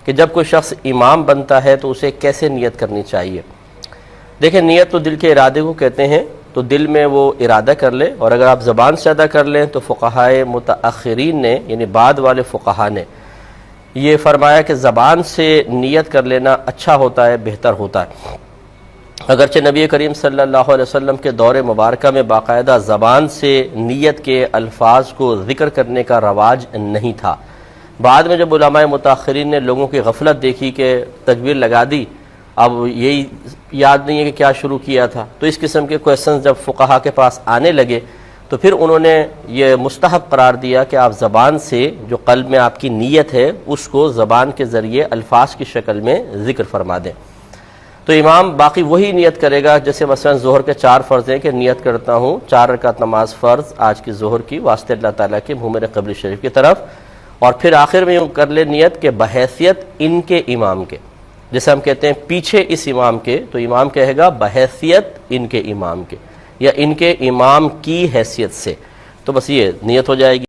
کہ جب کوئی شخص امام بنتا ہے تو اسے کیسے نیت کرنی چاہیے۔ دیکھیں، نیت تو دل کے ارادے کو کہتے ہیں، تو دل میں وہ ارادہ کر لے، اور اگر آپ زبان سے ادا کر لیں تو فقہائے متأخرین نے، یعنی بعد والے فقہا نے یہ فرمایا کہ زبان سے نیت کر لینا اچھا ہوتا ہے، بہتر ہوتا ہے۔ اگرچہ نبی کریم صلی اللہ علیہ وسلم کے دور مبارکہ میں باقاعدہ زبان سے نیت کے الفاظ کو ذکر کرنے کا رواج نہیں تھا، بعد میں جب علماء متاخرین نے لوگوں کی غفلت دیکھی کہ تکبیر لگا دی، اب یہی یاد نہیں ہے کہ کیا شروع کیا تھا، تو اس قسم کے کویسچنز جب فقہا کے پاس آنے لگے تو پھر انہوں نے یہ مستحب قرار دیا کہ آپ زبان سے جو قلب میں آپ کی نیت ہے اس کو زبان کے ذریعے الفاظ کی شکل میں ذکر فرما دیں۔ تو امام باقی وہی نیت کرے گا، جیسے مثلا ظہر کے 4 فرض ہیں کہ نیت کرتا ہوں 4 رکعت نماز فرض آج کی ظہر کی واسطے اللہ تعالیٰ کے منہ میرے قبر شریف کی طرف، اور پھر آخر میں یوں کر لے نیت کہ بحیثیت ان کے امام کے، جیسے ہم کہتے ہیں پیچھے اس امام کے، تو امام کہے گا بحیثیت ان کے امام کے، یا ان کے امام کی حیثیت سے، تو بس یہ نیت ہو جائے گی۔